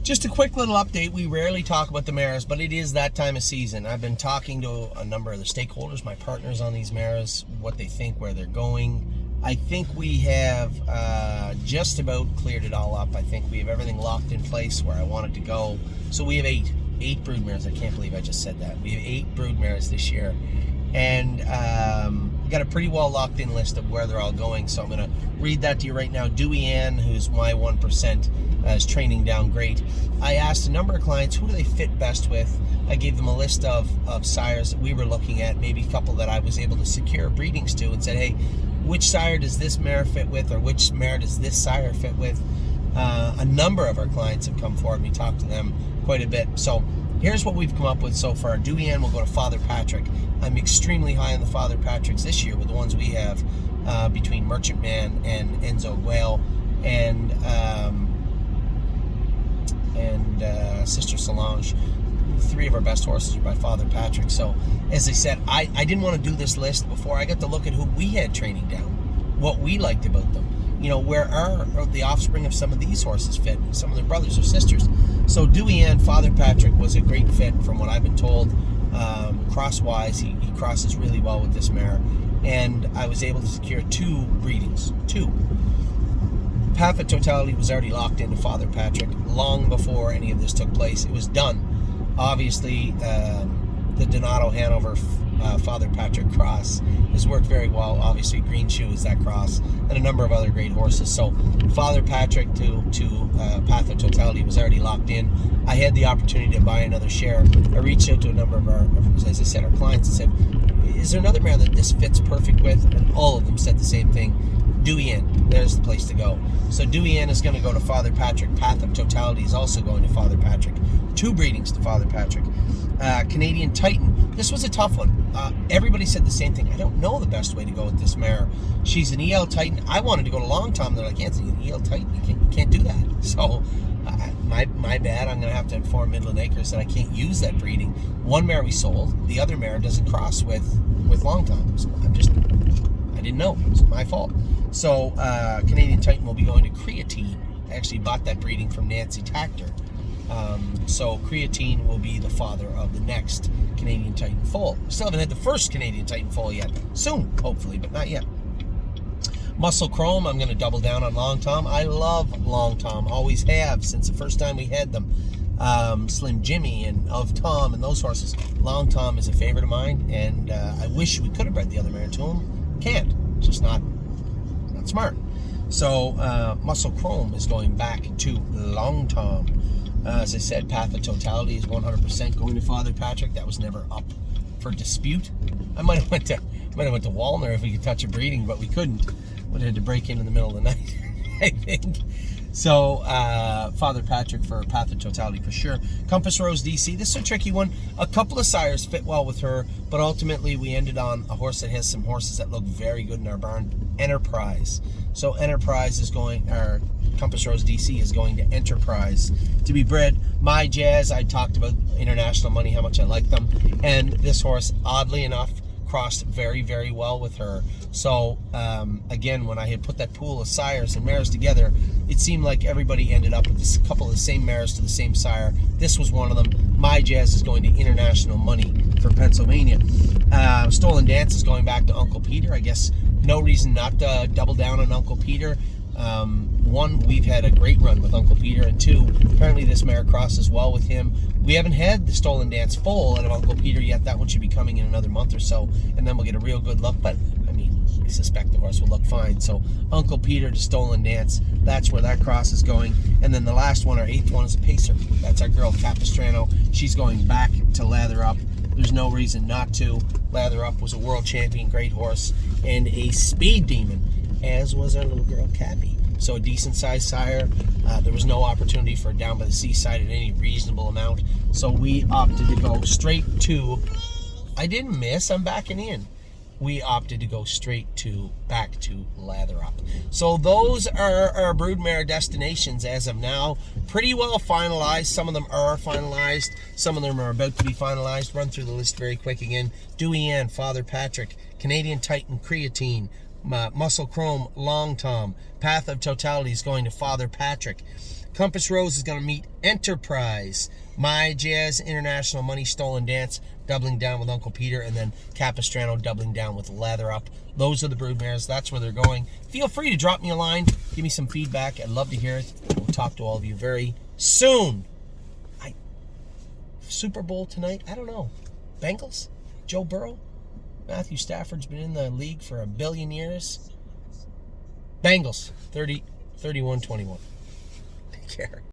Just a quick little update. We rarely talk about the mares, but it is that time of season. I've been talking to a number of the stakeholders, my partners on these mares, what they think, where they're going. I think we have just about cleared it all up. I think we have everything locked in place where I want it to go. So we have eight brood mares. I can't believe I just said that. We have 8 brood mares this year. And got a pretty well locked in list of where they're all going. So I'm going to read that to you right now. Dewey Ann, who's my 1%, is training down great. I asked a number of clients, who do they fit best with? I gave them a list of sires that we were looking at, maybe a couple that I was able to secure breedings to, and said, hey, which sire does this mare fit with, or which mare does this sire fit with? A number of our clients have come forward, and we talked to them quite a bit. So here's what we've come up with so far. Dewey Ann will go to Father Patrick. I'm extremely high on the Father Patricks this year with the ones we have between Merchant Man and Enzo Guale and Sister Solange. 3 of our best horses are by Father Patrick. So as I said, I didn't want to do this list before I got to look at who we had training down, what we liked about them. You know, where are the offspring of some of these horses fit, some of their brothers or sisters. So Dewey Ann, Father Patrick was a great fit from what I've been told. Cross-wise, he crosses really well with this mare. And I was able to secure 2 breedings. 2. Path of Totality was already locked into Father Patrick long before any of this took place. It was done. Obviously, the Donato Hanover Father Patrick cross has worked very well. Obviously, Green Shoe is that cross, and a number of other great horses. So Father Patrick to Path of Totality was already locked in. I had the opportunity to buy another share. I reached out to a number of our, as I said, our clients and said, is there another mare that this fits perfect with? And all of them said the same thing. Dewey Ann, there's the place to go. So Dewey Ann is going to go to Father Patrick. Path of Totality is also going to Father Patrick. 2 breedings to Father Patrick. Canadian Titan. This was a tough one. Everybody said the same thing. I don't know the best way to go with this mare. She's an EL Titan. I wanted to go to Long Tom. They're like, Anthony, an EL Titan, you can't do that. So my bad. I'm going to have to inform Midland Acres that I can't use that breeding. One mare we sold. The other mare doesn't cross with Long Tom. So I didn't know. It's my fault. So Canadian Titan will be going to Creatine. I actually bought that breeding from Nancy Tactor. So Creatine will be the father of the next Canadian Titan foal. Still haven't had the first Canadian Titan foal yet. Soon, hopefully, but not yet. Muscle Chrome, I'm going to double down on Long Tom. I love Long Tom. Always have since the first time we had them. Slim Jimmy and Of Tom and those horses. Long Tom is a favorite of mine, and I wish we could have bred the other mare to him. Can't. It's just not smart. So Muscle Chrome is going back to Long Tom. As I said, Path of Totality is 100% going to Father Patrick. That was never up for dispute. I might have went to Walner if we could touch a breeding, but we couldn't. Would have had to break in the middle of the night, I think. So Father Patrick for Path of Totality for sure. Compass Rose DC. This is a tricky one. A couple of sires fit well with her, but ultimately we ended on a horse that has some horses that look very good in our barn. Enterprise. So Enterprise is going, or Compass Rose DC is going to Enterprise to be bred. My Jazz, I talked about International Money, how much I like them. And this horse, oddly enough, crossed very, very well with her. So, again, when I had put that pool of sires and mares together, it seemed like everybody ended up with a couple of the same mares to the same sire. This was one of them. My Jazz is going to International Money for Pennsylvania. Stolen Dance is going back to Uncle Peter. I guess no reason not to double down on Uncle Peter. 1, we've had a great run with Uncle Peter, and 2, apparently this mare crosses well with him. We haven't had the Stolen Dance foal out of Uncle Peter yet. That one should be coming in another month or so, and then we'll get a real good look. But I mean, I suspect the horse will look fine. So Uncle Peter to Stolen Dance, that's where that cross is going. And then the last one, our 8th one, is a pacer. That's our girl Capistrano. She's going back to Lather Up. There's no reason not to. Lather Up was a world champion, great horse, and a speed demon, as was our little girl Cappy. So a decent sized sire. There was no opportunity for down by the seaside at any reasonable amount. So we opted to go straight to, I didn't miss, I'm backing in. We opted to go straight to back to Lather Up. So those are our broodmare destinations as of now. Pretty well finalized. Some of them are finalized. Some of them are about to be finalized. Run through the list very quick again. Dewey Ann, Father Patrick, Canadian Titan, Creatine, Muscle Chrome, Long Tom. Path of Totality is going to Father Patrick. Compass Rose is going to meet Enterprise. My Jazz International Money Stolen Dance doubling down with Uncle Peter, and then Capistrano doubling down with Lather Up. Those are the broodmares. That's where they're going. Feel free to drop me a line. Give me some feedback. I'd love to hear it. We'll talk to all of you very soon. Super Bowl tonight? I don't know. Bengals? Joe Burrow? Matthew Stafford's been in the league for 1 billion years. Bengals, 31-21. Take care.